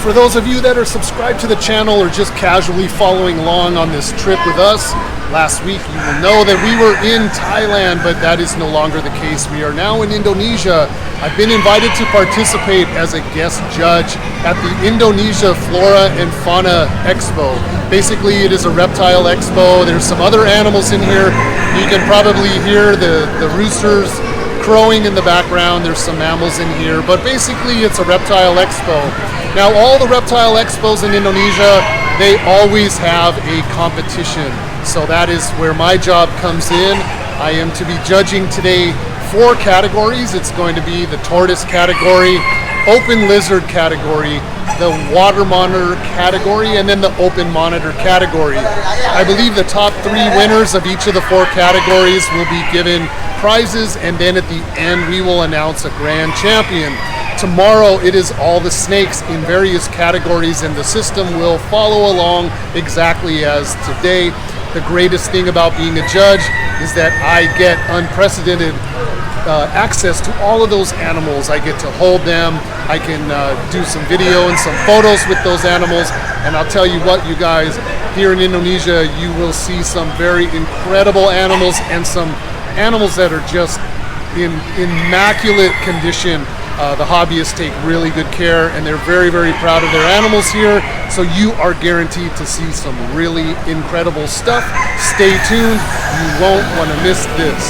For those of you that are subscribed to the channel or just casually following along on this trip with us, last week you will know that we were in Thailand, but that is no longer the case. We are now in Indonesia. I've been invited to participate as a guest judge at the Indonesia Flora and Fauna Expo. Basically, it is a reptile expo. There's some other animals in here. You can probably hear the roosters crowing in the background. There's some mammals in here, but basically it's a reptile expo. Now, all the reptile expos in Indonesia, they always have a competition. So that is where my job comes in. I am to be judging today 4 categories. It's going to be the tortoise category, open lizard category, the water monitor category, and then the open monitor category. I believe the top 3 winners of each of the 4 categories will be given prizes, and then at the end we will announce a grand champion. Tomorrow it is all the snakes in various categories, and the system will follow along exactly as today. The greatest thing about being a judge is that I get unprecedented access to all of those animals. I get to hold them. I can do some video and some photos with those animals. And I'll tell you what, you guys, here in Indonesia, you will see some very incredible animals and some animals that are just in immaculate condition. The hobbyists take really good care, and they're very, very proud of their animals here. So you are guaranteed to see some really incredible stuff. Stay tuned. You won't want to miss this.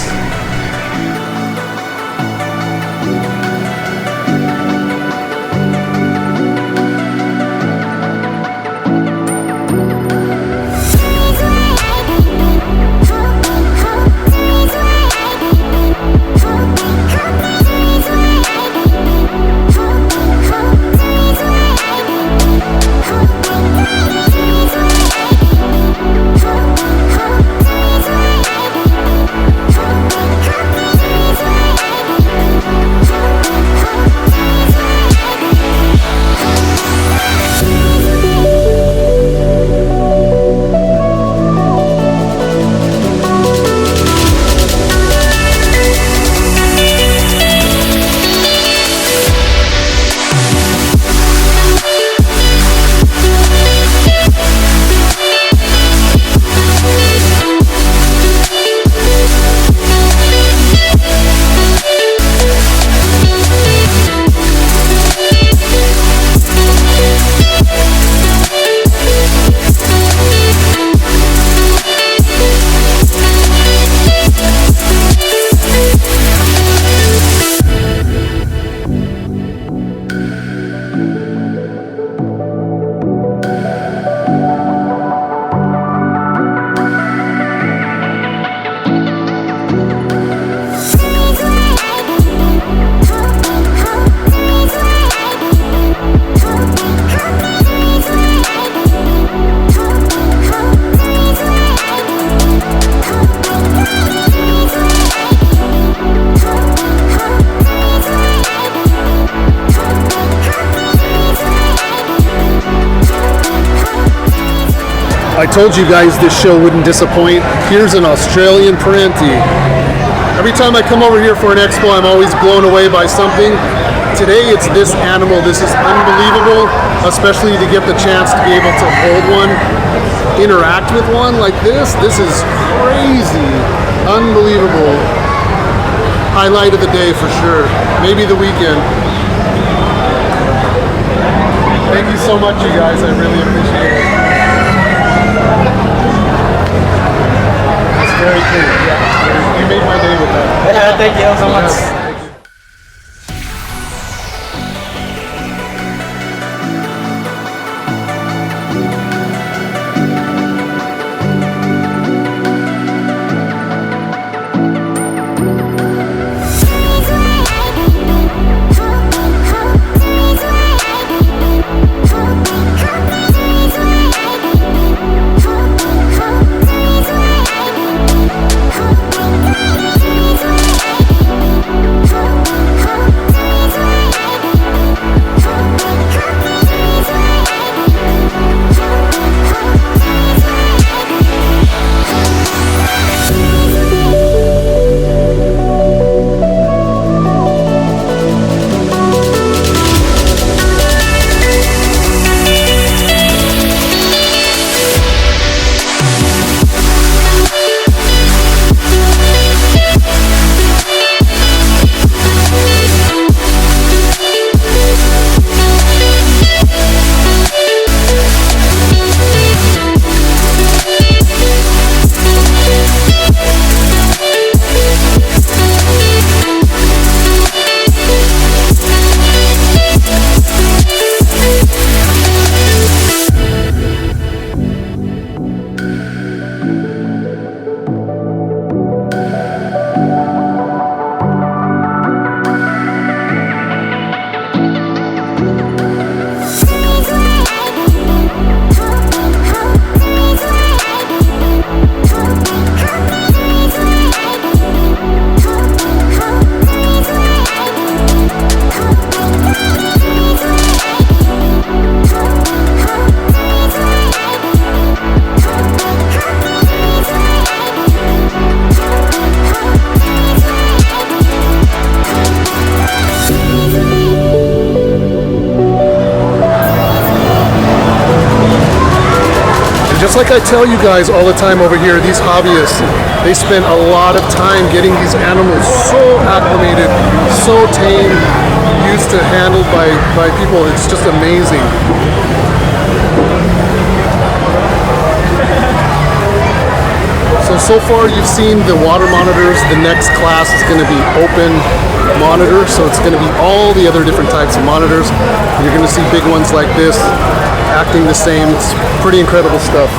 I told you guys this show wouldn't disappoint. Here's an Australian Parenti. Every time I come over here for an expo, I'm always blown away by something. Today it's this animal. This is unbelievable, especially to get the chance to be able to hold one, interact with one like this. This is crazy, unbelievable. Highlight of the day for sure. Maybe the weekend. Thank you so much, you guys. I really appreciate it. It's very cool. Yeah. You made my day with that. Yeah, thank you so much. Yes. It's like I tell you guys all the time over here, these hobbyists, they spend a lot of time getting these animals so acclimated, so tame, used to handled by people. It's just amazing. So far you've seen the water monitors. The next class is going to be open monitor, so it's going to be all the other different types of monitors. You're going to see big ones like this acting the same. It's pretty incredible stuff.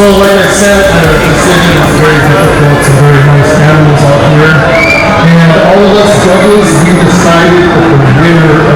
So like I said, the decision is very difficult. Some very nice animals out here. And all of us judges, we decided that the winner